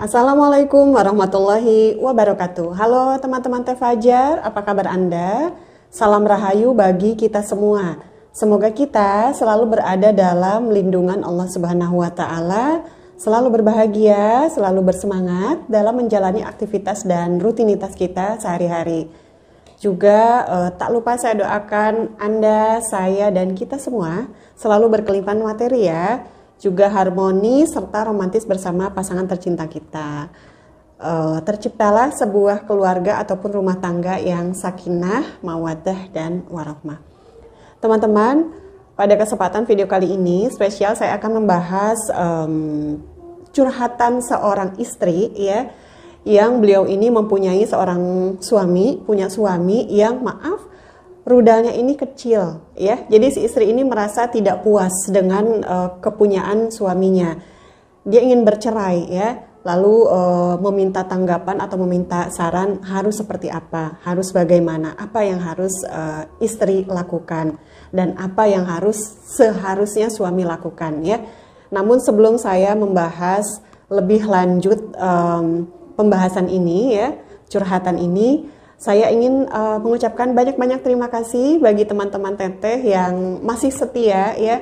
Assalamualaikum warahmatullahi wabarakatuh. Halo teman-teman Teh Fajar, apa kabar Anda? Salam rahayu bagi kita semua. Semoga kita selalu berada dalam lindungan Allah Subhanahu wa taala, selalu berbahagia, selalu bersemangat dalam menjalani aktivitas dan rutinitas kita sehari-hari. Juga tak lupa saya doakan Anda, saya dan kita semua selalu berkelimpahan materi ya. Juga harmoni serta romantis bersama pasangan tercinta kita. Terciptalah sebuah keluarga ataupun rumah tangga yang sakinah, mawaddah, dan warahmah. Teman-teman, pada kesempatan video kali ini spesial saya akan membahas curhatan seorang istri ya, yang beliau ini mempunyai seorang suami, punya suami yang rudalnya ini kecil ya. Jadi si istri ini merasa tidak puas dengan kepunyaan suaminya. Dia ingin bercerai ya. Lalu meminta tanggapan atau meminta saran harus seperti apa, harus bagaimana, apa yang harus istri lakukan dan apa yang seharusnya suami lakukan ya. Namun sebelum saya membahas lebih lanjut pembahasan ini ya, curhatan ini, saya ingin mengucapkan banyak-banyak terima kasih bagi teman-teman Teteh yang masih setia ya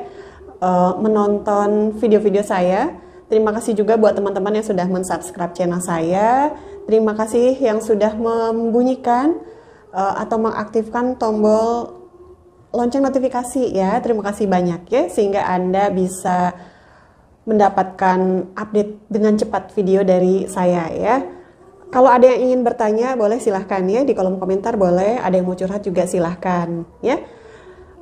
menonton video-video saya. Terima kasih juga buat teman-teman yang sudah mensubscribe channel saya. Terima kasih yang sudah membunyikan atau mengaktifkan tombol lonceng notifikasi ya. Terima kasih banyak ya, sehingga Anda bisa mendapatkan update dengan cepat video dari saya ya. Kalau ada yang ingin bertanya boleh silahkan ya, di kolom komentar boleh, ada yang mau curhat juga silahkan ya.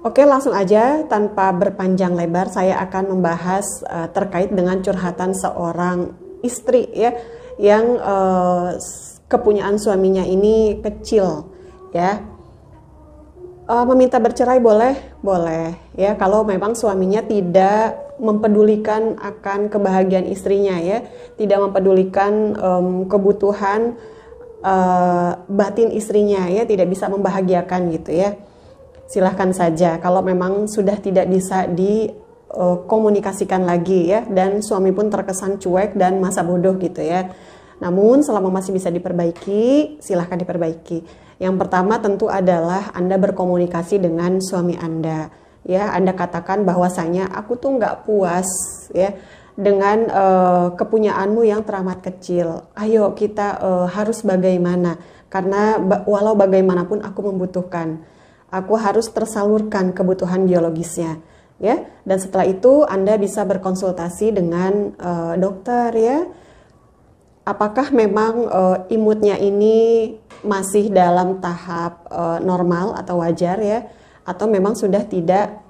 Oke, langsung aja tanpa berpanjang lebar saya akan membahas terkait dengan curhatan seorang istri ya, yang kepunyaan suaminya ini kecil ya. Meminta bercerai boleh ya, kalau memang suaminya tidak mempedulikan akan kebahagiaan istrinya ya, tidak mempedulikan kebutuhan batin istrinya ya, tidak bisa membahagiakan gitu ya. Silahkan saja kalau memang sudah tidak bisa dikomunikasikan lagi ya, dan suami pun terkesan cuek dan masa bodoh gitu ya. Namun selama masih bisa diperbaiki, silahkan diperbaiki. Yang pertama tentu adalah Anda berkomunikasi dengan suami Anda. Ya, Anda katakan bahwasanya aku tuh nggak puas ya dengan kepunyaanmu yang teramat kecil. Ayo kita harus bagaimana? Karena walau bagaimanapun aku membutuhkan. Aku harus tersalurkan kebutuhan biologisnya. Ya, dan setelah itu Anda bisa berkonsultasi dengan dokter ya. Apakah memang imutnya ini masih dalam tahap normal atau wajar ya, atau memang sudah tidak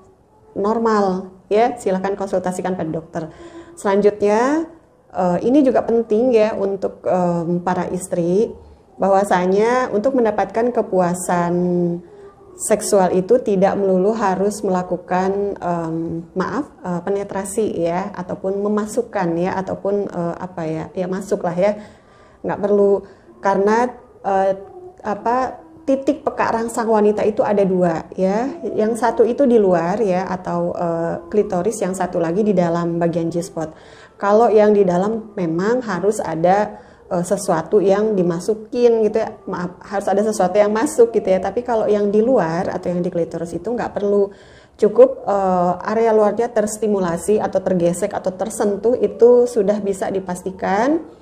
normal ya, silahkan konsultasikan pada dokter. Selanjutnya ini juga penting ya untuk para istri, bahwasanya untuk mendapatkan kepuasan seksual itu tidak melulu harus melakukan penetrasi ya, ataupun memasukkan ya, ataupun masuklah ya, nggak perlu, karena titik peka rangsang wanita itu ada dua ya, yang satu itu di luar ya, atau klitoris, yang satu lagi di dalam bagian G-spot. Kalau yang di dalam memang harus ada sesuatu yang dimasukin gitu ya, harus ada sesuatu yang masuk gitu ya. Tapi kalau yang di luar atau yang di klitoris itu nggak perlu, cukup area luarnya terstimulasi atau tergesek atau tersentuh, itu sudah bisa dipastikan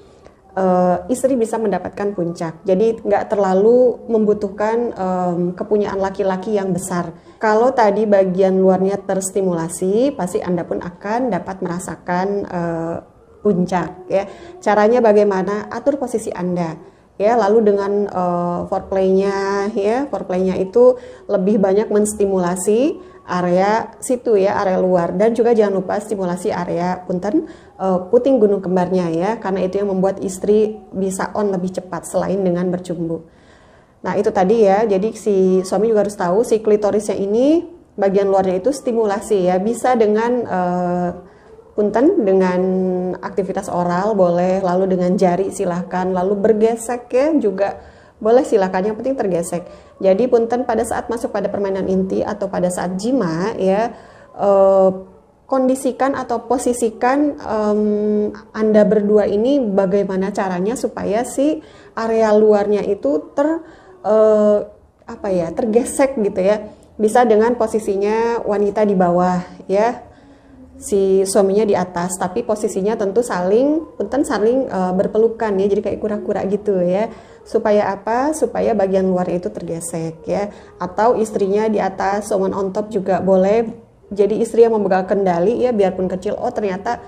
istri bisa mendapatkan puncak. Jadi nggak terlalu membutuhkan kepunyaan laki-laki yang besar. Kalau tadi bagian luarnya terstimulasi, pasti Anda pun akan dapat merasakan puncak ya. Caranya bagaimana? Atur posisi Anda ya, lalu dengan foreplaynya ya, foreplaynya itu lebih banyak menstimulasi area situ ya, area luar, dan juga jangan lupa stimulasi area puting gunung kembarnya ya, karena itu yang membuat istri bisa on lebih cepat selain dengan bercumbu. Nah itu tadi ya, jadi si suami juga harus tahu si klitorisnya ini bagian luarnya itu stimulasi ya, bisa dengan dengan aktivitas oral boleh, lalu dengan jari silahkan, lalu bergesek ya juga boleh, silahkan, yang penting tergesek. Jadi pada saat masuk pada permainan inti atau pada saat jima ya, kondisikan atau posisikan Anda berdua ini bagaimana caranya supaya si area luarnya itu tergesek gitu ya. Bisa dengan posisinya wanita di bawah ya, si suaminya di atas, tapi posisinya tentu saling berpelukan ya, jadi kayak kura-kura gitu ya. Supaya apa? Supaya bagian luar itu tergesek ya. Atau istrinya di atas, someone on top juga boleh. Jadi istri yang memegang kendali ya, biarpun kecil, oh ternyata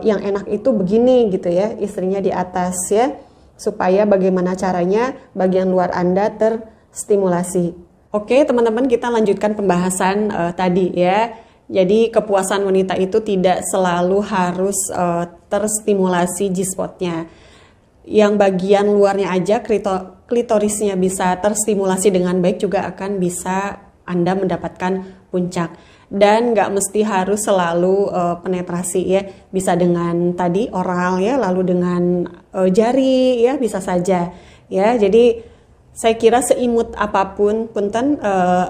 yang enak itu begini gitu ya, istrinya di atas ya, supaya bagaimana caranya bagian luar Anda terstimulasi. Oke teman-teman, kita lanjutkan pembahasan tadi ya. Jadi kepuasan wanita itu tidak selalu harus terstimulasi G-spotnya. Yang bagian luarnya aja, klitorisnya bisa terstimulasi dengan baik, juga akan bisa Anda mendapatkan puncak. Dan nggak mesti harus selalu penetrasi ya, bisa dengan tadi oral ya, lalu dengan jari ya, bisa saja ya. Jadi saya kira seimut apapun punten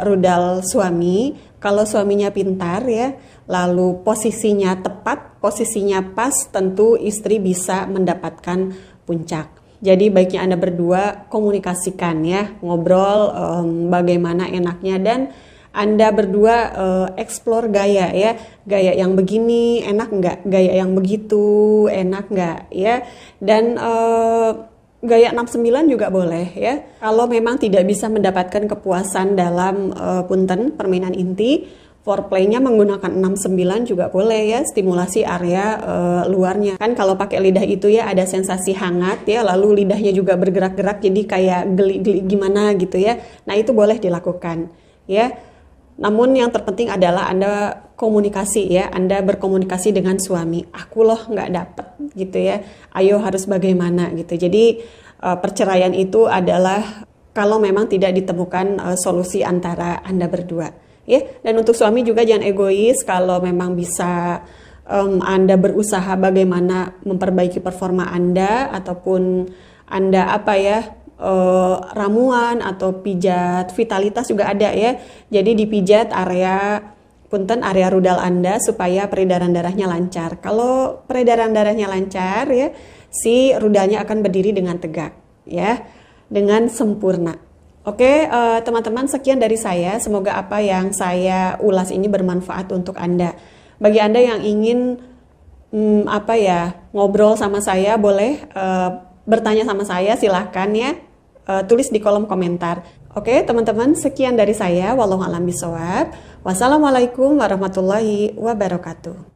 rudal suami, kalau suaminya pintar ya, lalu posisinya tepat, posisinya pas, tentu istri bisa mendapatkan puncak. Jadi baiknya Anda berdua komunikasikan ya, ngobrol bagaimana enaknya, dan Anda berdua explore gaya ya, gaya yang begini enak nggak, gaya yang begitu enak nggak ya, dan gaya 69 juga boleh ya. Kalau memang tidak bisa mendapatkan kepuasan dalam punten permainan inti, foreplaynya menggunakan 69 juga boleh ya, stimulasi area luarnya. Kan kalau pakai lidah itu ya ada sensasi hangat ya, lalu lidahnya juga bergerak-gerak jadi kayak geli-geli gimana gitu ya. Nah itu boleh dilakukan ya. Namun yang terpenting adalah Anda komunikasi ya, Anda berkomunikasi dengan suami. Aku loh nggak dapet gitu ya, ayo harus bagaimana gitu. Jadi perceraian itu adalah kalau memang tidak ditemukan solusi antara Anda berdua ya. Dan untuk suami juga jangan egois, kalau memang bisa Anda berusaha bagaimana memperbaiki performa Anda, ataupun Anda ramuan atau pijat vitalitas juga ada ya. Jadi dipijat area rudal Anda supaya peredaran darahnya lancar. Kalau peredaran darahnya lancar ya, si rudalnya akan berdiri dengan tegak ya, dengan sempurna. Oke teman-teman, sekian dari saya. Semoga apa yang saya ulas ini bermanfaat untuk Anda. Bagi Anda yang ingin ngobrol sama saya, boleh bertanya sama saya, silahkan ya, tulis di kolom komentar. Oke teman-teman, sekian dari saya. Wallahu a'lam bishawab. Wassalamualaikum warahmatullahi wabarakatuh.